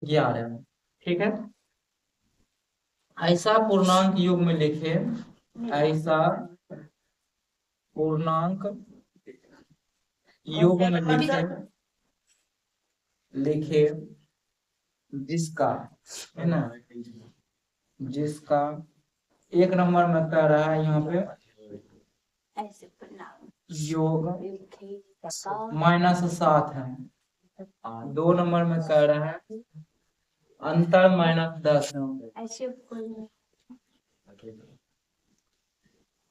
11। ठीक है, ऐसा पूर्णांक युग में लिखे, ऐसा पूर्णांक युग में लिखे जिसका, है ना, जिसका एक नंबर में कह रहा है यहाँ पे योग -7 है। 2 नंबर में कह रहा है अंतर -10 है।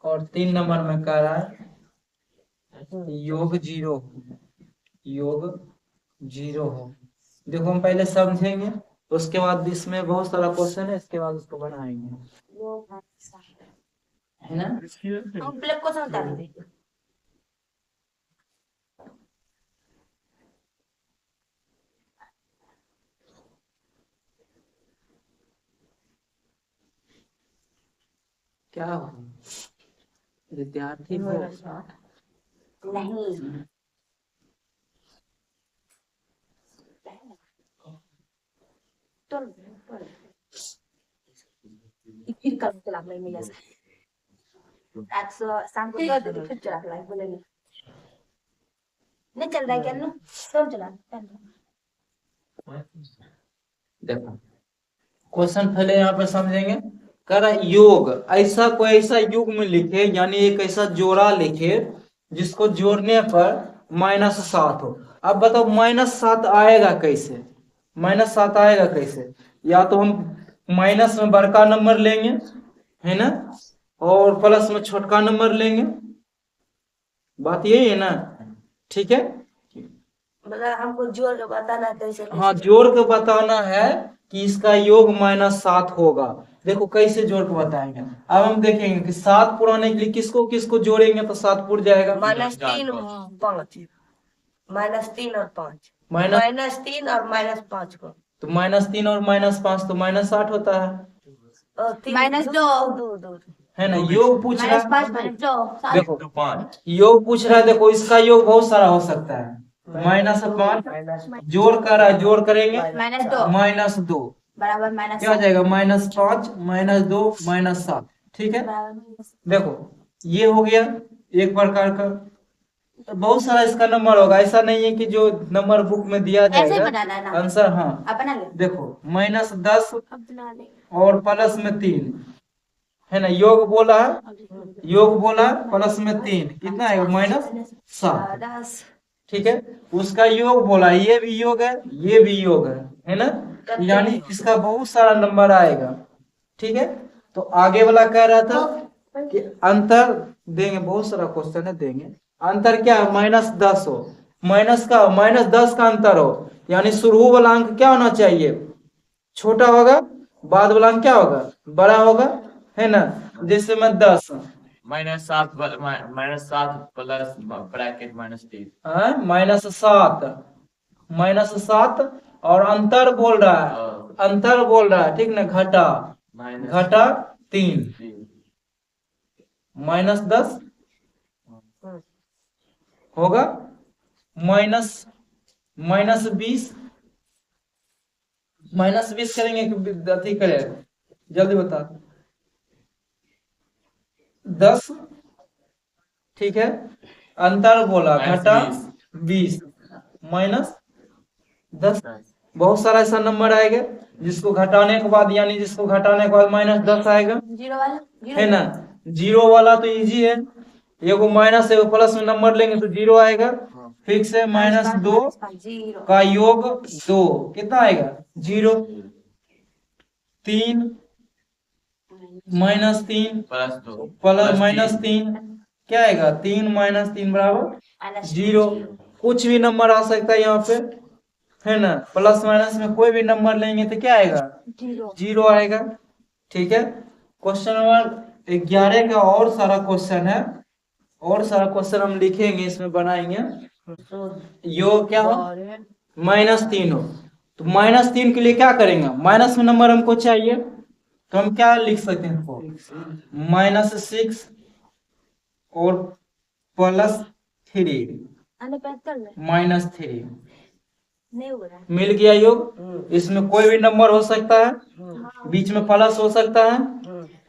और 3 नंबर में कह रहा है योग 0, योग 0 हो। देखो हम पहले समझेंगे, उसके बाद इसमें बहुत सारा क्वेश्चन है, इसके बाद उसको बनाएंगे, है ना। क्या हो विद्यार्थी हो नहीं, नहीं चल रहा है क्या ना, सब चला। देखो क्वेश्चन पहले यहाँ पे समझेंगे। कह रहा योग, ऐसा कोई ऐसा युग में लिखे, यानी एक ऐसा जोड़ा लिखे जिसको जोड़ने पर -7 हो। अब बताओ -7 आएगा कैसे, -7 आएगा कैसे? या तो हम माइनस में बड़का नंबर लेंगे, है ना, और प्लस में छोटका नंबर लेंगे, बात यही है ना। ठीक है, मतलब हमको जोड़ के बताना कैसे? हाँ, जोड़ के बताना है कि इसका योग -7 होगा। देखो कैसे जोड़ के बताएंगे। अब हम देखेंगे कि 7 पुराने के लिए किसको किसको जोड़ेंगे तो 7 पुर जाएगा। -3 5, -3 और 5, -3 और -5 को, तो -3 और -5 तो -8 होता है। -2 है ना, योग पूछ रहा है। देखो योग पूछ रहा है, देखो इसका योग बहुत सारा हो सकता है। -5 जोड़ कर है, जोड़ करेंगे -2 बराबर क्या हो जाएगा, -5 -2 -7। ठीक है, देखो ये हो गया एक प्रकार का। बहुत सारा इसका नंबर होगा, ऐसा नहीं है कि जो नंबर बुक में दिया जाएगा आंसर। हाँ देखो -10 और +3, है ना, योग बोला है, योग बोला प्लस में 3 कितना है, -7। ठीक है, उसका योग बोला, ये भी योग है, ये भी योग है ना, यानी इसका बहुत सारा नंबर आएगा। ठीक है, तो आगे वाला कह रहा था कि अंतर देंगे, बहुत सारा क्वेश्चन है देंगे। अंतर क्या है, -10 हो, माइनस का -10 का अंतर हो, यानी शुरू वाला अंक क्या होना चाहिए, छोटा होगा, बाद वाला अंक क्या होगा, बड़ा होगा, है ना। जैसे मैं 10 -7 प्लस ब्रैकेट -3, -7 और अंतर बोल रहा है, अंतर बोल रहा है, ठीक ना, घटा, घटा 3 -10 होगा, -20 -20 करेंगे कि अथी करेगा, जल्दी बता। 10, ठीक है, अंतर बोला घटा 20 -10। बहुत सारा ऐसा नंबर आएगा जिसको घटाने के बाद, यानी जिसको घटाने के बाद -10 आएगा, है ना। 0 वाला तो इजी है, एगो माइनस एगो प्लस में नंबर लेंगे तो 0 आएगा। फिक्स है, -2 का योग 2 कितना आएगा, 0। 3 -3 प्लस -3 क्या आएगा, 3 -3 बराबर 0। कुछ भी नंबर आ सकता है यहाँ पे, है ना, प्लस माइनस में कोई भी नंबर लेंगे तो क्या आएगा, 0 आएगा। ठीक है, क्वेश्चन नंबर 11 का और सारा क्वेश्चन है, और सारा क्वेश्चन हम लिखेंगे, इसमें बनाएंगे। योग क्या हो, -3 हो, तो -3 के लिए क्या करेंगे, माइनस में नंबर हमको चाहिए, तो हम क्या लिख सकते हैं, -6 और +3 -3 नहीं हो रहा। मिल गया योग। इसमें कोई भी नंबर हो सकता है, बीच में प्लस हो सकता है,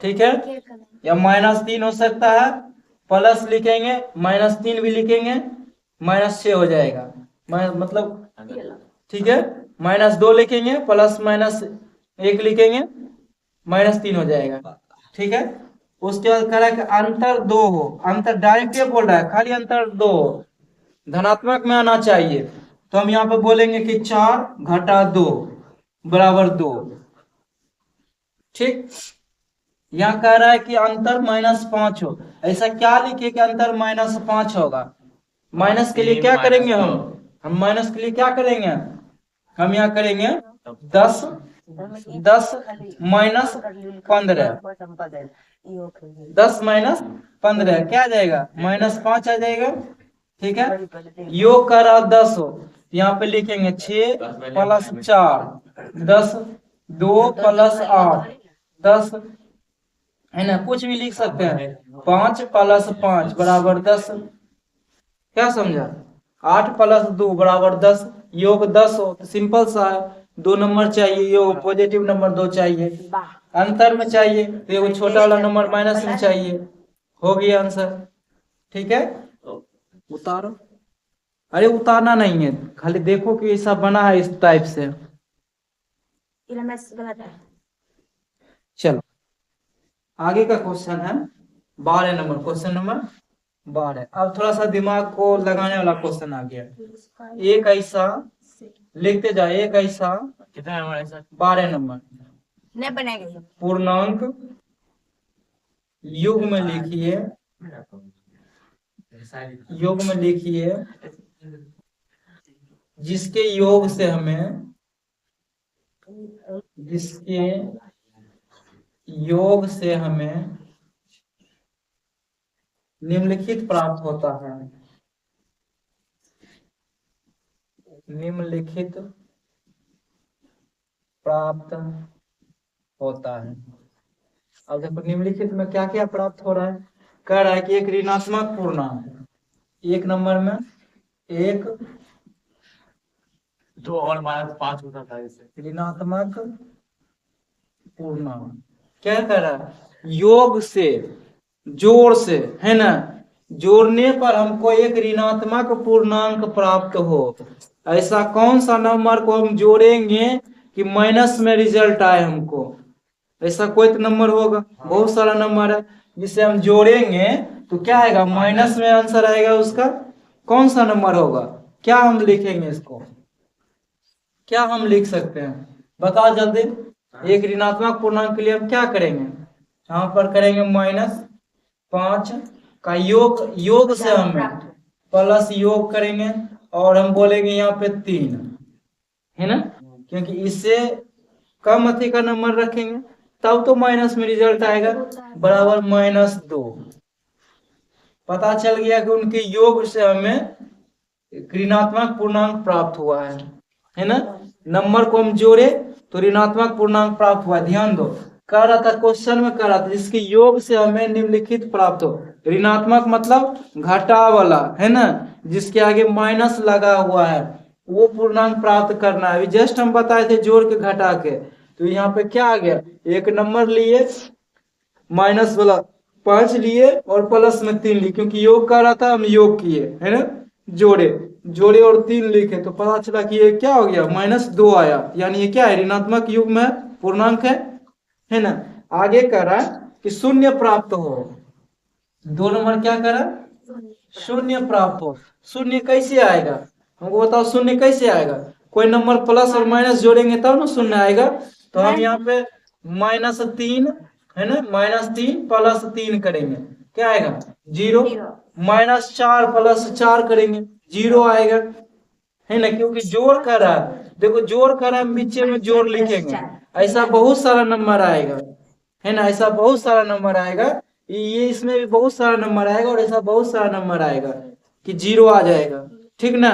ठीक है, या -3 हो सकता है, प्लस लिखेंगे, -3 भी लिखेंगे, -6 हो जाएगा, मतलब ठीक है, -2 लिखेंगे, +-1 लिखेंगे, -3 हो जाएगा, ठीक है। उसके बाद कह रहा है कि अंतर 2 हो, अंतर डायरेक्ट ये बोल रहा है, खाली अंतर 2 हो, धनात्मक में आना चाहिए, तो हम यहाँ पे बोलेंगे कि 4 घटा 2 बराबर 2, ठीक। यहाँ कह रहा है कि अंतर -5 हो, ऐसा क्या लिखे कि अंतर -5 होगा। माइनस के लिए क्या करेंगे, हम माइनस के लिए क्या करेंगे, हम यहाँ करेंगे 10 -15, 10 -15 क्या आ जाएगा, -5 आ जाएगा, ठीक है। योग कर रहा 10 हो, यहाँ पे लिखेंगे 6 + 4 10, 2 + 8 10, है ना, कुछ भी लिख सकते हैं, 5 + 5 बराबर 10, क्या समझा, 8 + 2 बराबर 10, योग 10 हो तो सिंपल सा है, 2 नंबर चाहिए, योग पॉजिटिव नंबर 2 चाहिए, अंतर में चाहिए तो एगो छोटा वाला नंबर माइनस में चाहिए, हो गया आंसर, ठीक है। उतारो, अरे उतारना नहीं है, खाली देखो कि ऐसा बना है इस टाइप से। चलो आगे का क्वेश्चन है 12 नंबर, क्वेश्चन नंबर 12। अब थोड़ा सा दिमाग को लगाने वाला क्वेश्चन आ गया, एक ऐसा लिखते जाए, एक ऐसा कितना नंबर है सर? 12 नंबर नहीं बनेगा। पूर्णांक युग में लिखिए, योग में लिखिए, जिसके योग से हमें निम्नलिखित प्राप्त होता है, निम्नलिखित प्राप्त होता है। अब देखो निम्नलिखित में क्या क्या प्राप्त हो रहा है, कह रहा है कि एक ऋणात्मक पूर्णांक, एक नंबर में एक 2 और -5 होता था इससे। ऋणात्मक पूर्णांक क्या कर रहा है, योग से, जोड़ से, है ना, जोड़ने पर हमको एक ऋणात्मक पूर्णांक प्राप्त हो, ऐसा कौन सा नंबर को हम जोड़ेंगे कि माइनस में रिजल्ट आए हमको, ऐसा कोई तो नंबर होगा, बहुत सारा नंबर है जिसे हम जोड़ेंगे तो क्या आएगा, माइनस में आंसर आएगा उसका, कौन सा नंबर होगा, क्या हम लिखेंगे इसको, क्या हम लिख सकते हैं, बताओ जल्दी। एक ऋणात्मक पूर्णांक के लिए हम क्या करेंगे, यहाँ पर करेंगे -5 का योग से हम प्लस योग करेंगे, और हम बोलेंगे यहाँ पे 3, है ना, क्योंकि इससे कम अति का नंबर रखेंगे तब तो माइनस में रिजल्ट आएगा, बराबर -2। पता चल गया कि उनके योग से हमें ऋणात्मक पूर्णांक प्राप्त हुआ है ना, नंबर को हम जोड़े तो ऋणात्मक पूर्णांक प्राप्त हुआ। ध्यान दो, कह रहा था क्वेश्चन में, कह रहा था जिसके योग से हमें निम्नलिखित प्राप्त हो, ऋणात्मक मतलब घटा वाला, है ना, जिसके आगे माइनस लगा हुआ है, वो पूर्णांक प्राप्त करना है। अभी जस्ट हम बताए थे जोड़ के घटा के, तो यहाँ पे क्या आ गया, एक नंबर लिए, माइनस वाला 5 लिए और प्लस में 3 लिए, क्योंकि योग कर रहा था हम योग किए, है ना, जोड़े और 3 लिखे, तो पता चला कि ये क्या हो गया, -2 आया, यानी ये क्या है, ऋणात्मक युग में पूर्णांक है ना। आगे कह रहा है कि शून्य प्राप्त हो, 2 नंबर क्या करा, शून्य प्राप्त हो। शून्य कैसे आएगा, हमको बताओ, शून्य कैसे आएगा, कोई नंबर प्लस और माइनस जोड़ेंगे तब ना शून्य आएगा, तो हम यहाँ पे -3, है ना, -3 + 3 करेंगे, क्या आएगा, 0, -4 + 4 करेंगे, 0 आएगा, है ना, क्योंकि जोड़ कर रहा है, देखो जोड़ कर रहा है, नीचे में जोड़ लिखेंगे, ऐसा बहुत सारा नंबर आएगा, है ना, ऐसा बहुत सारा नंबर आएगा, ये इसमें भी बहुत सारा नंबर आएगा, और ऐसा बहुत सारा नंबर आएगा कि 0 आ जाएगा, ठीक ना।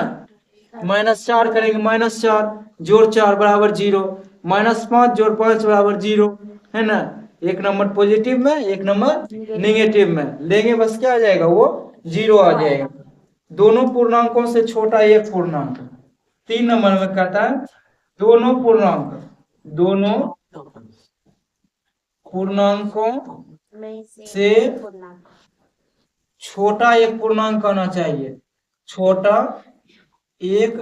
-4 करेंगे, -4 जोड़ 4 बराबर 0, -5 जोड़ 5 बराबर 0, है ना, एक नंबर पॉजिटिव में, एक नंबर नेगेटिव में लेंगे, बस क्या आ जाएगा, वो 0 आ जाएगा। दोनों पूर्णांकों से छोटा एक पूर्णांक, 3 नंबर में कहता है दोनों पूर्णांकों से छोटा एक पूर्णांक आना चाहिए, छोटा एक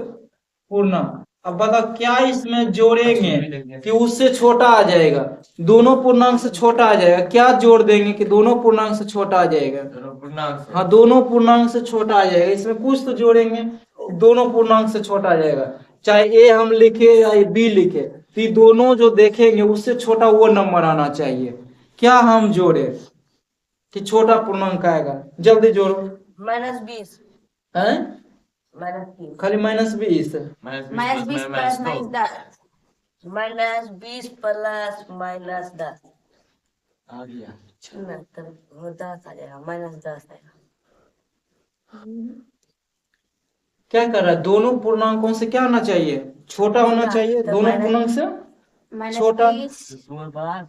पूर्णांक। अब बताओ क्या इसमें जोड़ेंगे कि उससे छोटा आ जाएगा, दोनों पूर्णांक से छोटा आ जाएगा, क्या जोड़ देंगे कि दोनों पूर्णांक से छोटा आ जाएगा? हाँ, दोनों पूर्णांक से छोटा आ जाएगा। इसमें कुछ तो जोड़ेंगे, दोनों पूर्णांक से छोटा आ जाएगा। चाहे ए हम लिखे या बी लिखे, तो ये दोनों जो देखेंगे उससे छोटा वो नंबर आना चाहिए। क्या हम जोड़े कि छोटा पूर्णांक आएगा? जल्दी जोड़ो। -20 हैं? -20 खाली -20 -20 प्लस -10 -20 प्लस -10 आ गया। ना तब वो 10 आ जाएगा, -10 आएगा। क्या कर रहा है? दोनों पूर्णांकों से क्या होना चाहिए? छोटा होना चाहिए। दोनों पूर्णांक से छोटा,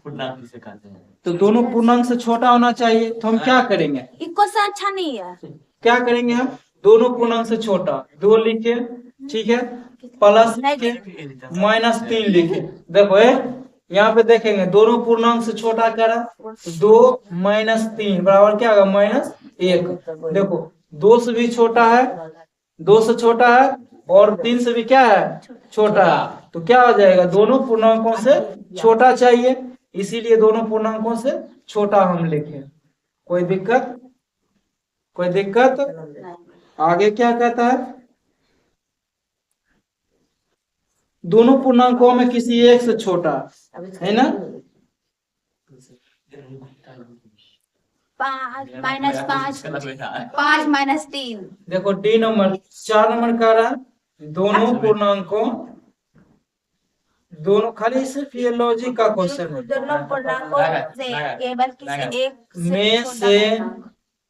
पूर्णांक से कहते हैं। तो दोनों पूर्णांक से छोटा होना चाहिए। तो हम क्या करेंगे? क्वेश्चन अच्छा नहीं है। क्या करेंगे हम? दोनों पूर्णांक से छोटा 2 लिखे, ठीक है, प्लस लिखे, -3 लिखे। देखो यहाँ पे देखेंगे दोनों पूर्णांक से छोटा क्या रहा? 2 -3 बराबर क्या होगा? -1। देखो 2 से भी छोटा है, 2 से छोटा है, और 3 से भी क्या है? छोटा है। तो क्या हो जाएगा? दोनों पूर्णांकों से छोटा चाहिए, इसीलिए दोनों पूर्णांकों से छोटा हम लिखे। कोई दिक्कत? कोई दिक्कत? आगे क्या कहता है? दोनों पूर्णांकों में किसी एक से छोटा है ना? -5 -3 देखो डी नंबर 4 नंबर कह रहा है दोनों पूर्णांकों, दोनों, खाली सिर्फ ये लॉजिक का क्वेश्चन है। दोनों पूर्णांकों से केवल किसी एक में छोटा से पूर्णांक।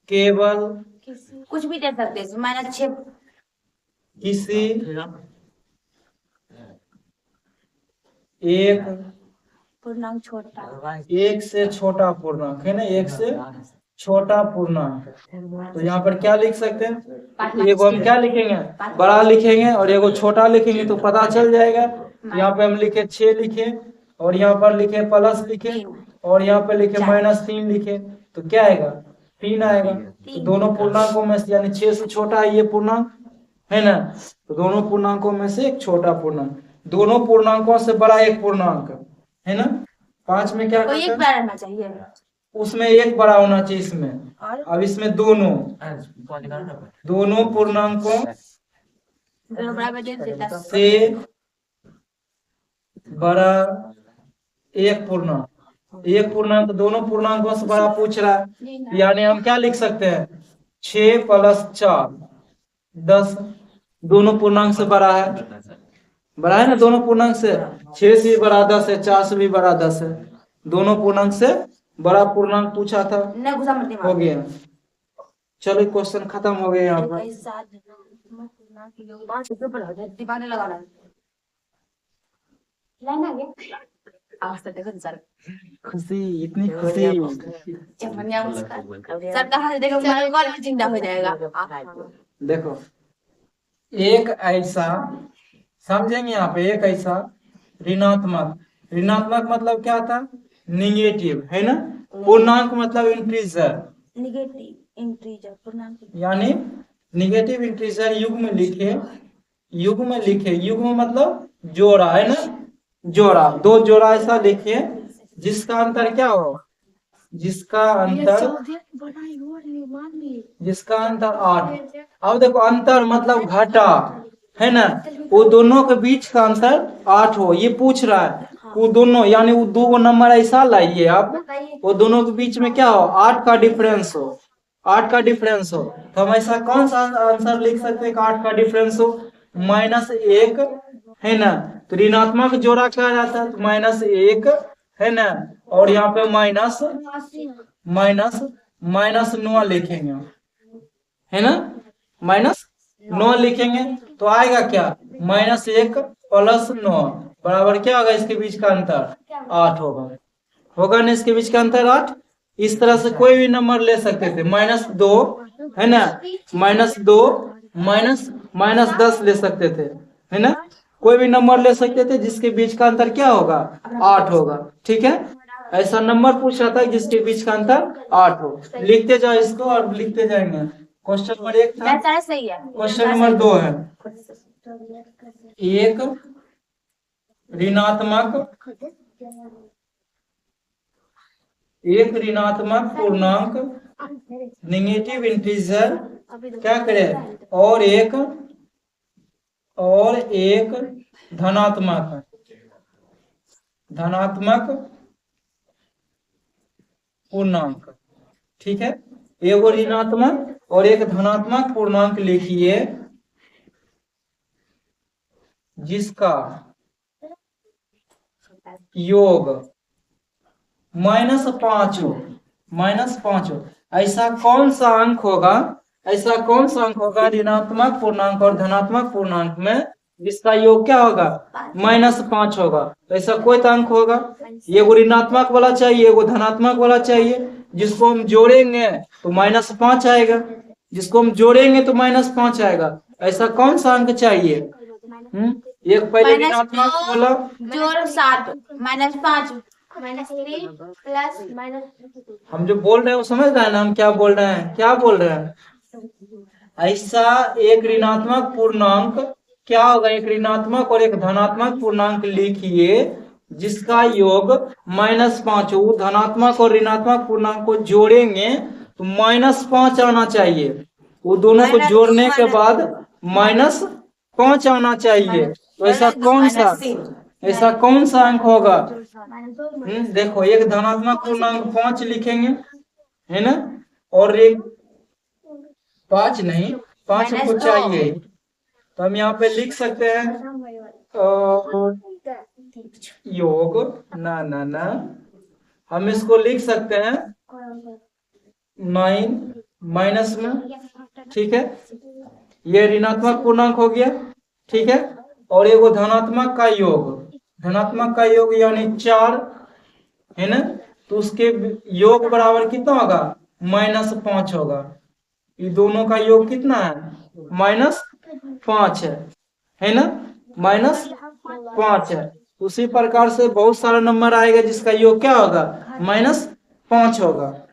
केवल कुछ भी दे सकते हैं, -6 किसी एक पूर्णांक छोटा। एक से छोटा पूर्णांक है ना, एक से छोटा पूर्णांक। तो यहाँ पर क्या लिख सकते हैं? एगो हम क्या लिखेंगे? बड़ा लिखेंगे, और एगो छोटा लिखेंगे, तो पता चल जाएगा। यहाँ पे हम लिखे 6 लिखे, और यहाँ पर लिखे प्लस लिखे, और यहाँ पे लिखे -3 लिखे, तो क्या आएगा? 3 आएगा। तो दोनों पूर्णांकों में से, यानी 6 से छोटा है ये पूर्णांक है ना, तो दोनों पूर्णांकों में से एक छोटा पूर्णांक, दोनों पूर्णांकों से बड़ा एक पूर्णांक है ना। 5 में क्या तो एक बार आना चाहिए, उसमें एक बड़ा होना चाहिए इसमें। अब इसमें दोनों पूर्णांकों दोनों बराबर दे देता है। से बड़ा एक पूर्णांक, दोनों पूर्णांकों से बड़ा पूछ रहा है, यानी हम क्या लिख सकते हैं? 6 + 4 10, दोनों पूर्णांक से बड़ा है ना, दोनों पूर्णांक से। 6 से भी बड़ा 10 है, 4 से भी बड़ा 10 है, दोनों पूर्णांक से बड़ा पूर्णांक पूछा था, हो गया। चलो क्वेश्चन खत्म हो गया यहाँ पर। दीवाने लगाना खुशी, इतनी खुशी। सर कहाँ देखो कॉल में चिंता हो जाएगा। देखो एक ऐसा, समझेंगे यहाँ पे, एक ऐसा ऋणात्मक मतलब क्या था? निगेटिव है ना। पूर्णांक मतलब इंटीजर, नेगेटिव इंटीजर पूर्णांक, यानी निगेटिव इंटीजर युग्म लिखे, युग्म मतलब जोड़ा है ना, जोड़ा, 2 जोड़ा ऐसा लिखे जिसका अंतर क्या हो? जिसका अंतर 8। अब देखो अंतर मतलब घटा है ना, वो दोनों के बीच का अंतर 8 हो, ये पूछ रहा है। वो दोनों, यानी वो 2 नंबर ऐसा लाइए आप, वो दोनों के बीच में क्या हो? 8 का डिफरेंस हो, 8 का डिफरेंस हो। तो हम ऐसा कौन सा आंसर लिख सकते हैं कि 8 का डिफरेंस हो? -1 है ना, तो ऋणात्मक जोड़ा क्या जाता है? तो -1 है ना, और यहाँ पे -9 लिखेंगे है ना, -9 लिखेंगे, तो आएगा क्या? -1 + 9 बराबर क्या होगा? इसके बीच का अंतर 8 होगा ना, इसके बीच का अंतर 8। इस तरह से कोई भी नंबर ले सकते थे, -2 है ना, -2 -10 ले सकते थे है ना। कोई भी नंबर ले सकते थे जिसके बीच का अंतर क्या होगा, 8 होगा। ठीक है, ऐसा नंबर पूछ रहा था जिसके बीच का अंतर 8 हो। लिखते जाओ इसको और लिखते जाएंगे। क्वेश्चन नंबर 1 था, सही है। क्वेश्चन नंबर 2 है, एक ऋणात्मक पूर्णांक नेगेटिव इंटीजर क्या करे, और एक धनात्मक पूर्णांक। ठीक है, एक ऋणात्मक और एक धनात्मक पूर्णांक लिखिए जिसका योग -5 हो, -5 हो। ऐसा कौन सा अंक होगा ऋणात्मक पूर्णांक और धनात्मक पूर्णांक में जिसका योग क्या होगा, -5 होगा। तो ऐसा कोई तो अंक होगा, ये ऋणात्मक वाला चाहिए, वो धनात्मक वाला चाहिए। जिसको हम जोड़ेंगे तो -5 आएगा, जिसको हम जोड़ेंगे तो -5 आएगा। ऐसा कौन सा अंक चाहिए? एक पहले ऋणात्मक बोला, जोड़ 7 -5 -3 प्लस हम जो बोल रहे हैं वो समझ रहे हैं ना, हम क्या बोल रहे हैं। ऐसा एक ऋणात्मक पूर्णांक क्या होगा, एक ऋणात्मक और एक धनात्मक पूर्णांक लिखिए जिसका योग -5 हो। धनात्मक और ऋणात्मक पूर्णांक को जोड़ेंगे तो -5 आना चाहिए, वो दोनों को जोड़ने के बाद -5 आना चाहिए। तो ऐसा कौन सा अंक होगा? देखो, एक धनात्मक पूर्णांक 5 लिखेंगे, है ना, और एक 5 नहीं, 5 हमको चाहिए, तो हम यहाँ पे लिख सकते हैं योग ना हम इसको लिख सकते हैं 9 माइनस में। ठीक है, ये ऋणात्मक पूर्णांक हो गया। ठीक है, और एक धनात्मक का योग यानी 4 है ना, तो उसके योग बराबर कितना होगा, -5 होगा। ये दोनों का योग कितना है, -5 है ना, -5 है। उसी प्रकार से बहुत सारा नंबर आएगा जिसका योग क्या होगा, -5 होगा।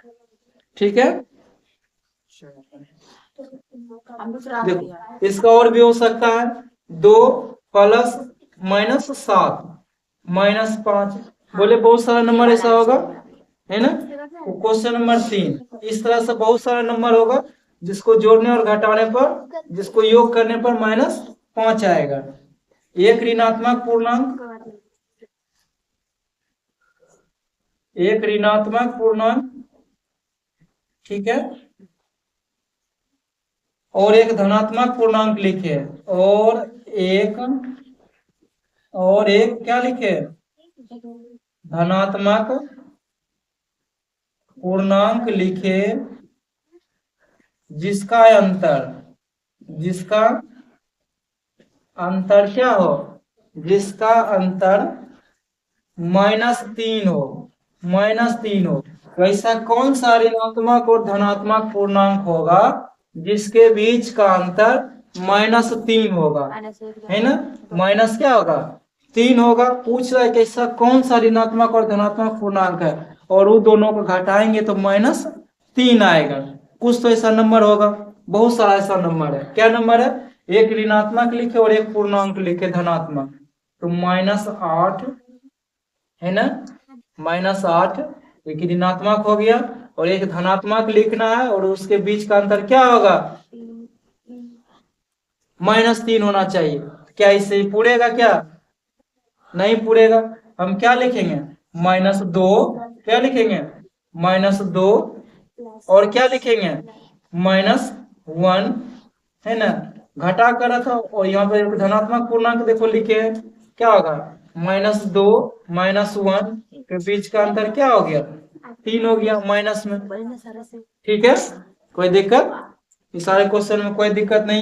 ठीक है, देखो इसका और भी हो सकता है, 2 प्लस -7 -5, बोले बहुत सारा नंबर ऐसा होगा, है ना। क्वेश्चन नंबर 3, इस तरह से बहुत सारा नंबर होगा जिसको जोड़ने और घटाने पर, जिसको योग करने पर -5 आएगा। एक ऋणात्मक पूर्णांक, ठीक है, और एक धनात्मक पूर्णांक लिखे, और एक क्या लिखे, धनात्मक पूर्णांक लिखे जिसका अंतर क्या हो, जिसका अंतर -3 हो। वैसा कौन सा ऋणात्मक और धनात्मक पूर्णांक होगा जिसके बीच का अंतर -3 होगा, है ना, माइनस क्या होगा, 3 होगा। पूछ रहा है कि ऐसा कौन सा ऋणात्मक और धनात्मक पूर्णांक है, और वो दोनों को घटाएंगे तो -3 आएगा। कुछ तो ऐसा नंबर होगा, बहुत सारा ऐसा नंबर है। क्या नंबर है, एक ऋणात्मक लिखे और एक पूर्णांक लिखे धनात्मक, तो -8 है ना, -8 एक ऋणात्मक हो गया, और एक धनात्मक लिखना है और उसके बीच का अंतर क्या होगा, -3 होना चाहिए। क्या इससे पूरेगा, क्या नहीं पूरेगा। हम क्या लिखेंगे, -2, क्या लिखेंगे, -2, और क्या लिखेंगे, -1, है ना, घटा कर रखा, और यहाँ पे धनात्मक पूर्णांक देखो लिखे हैं, क्या होगा, -2 -1 के बीच का अंतर क्या हो गया, 3 हो गया माइनस में। ठीक है, कोई दिक्कत, इस सारे क्वेश्चन में कोई दिक्कत नहीं।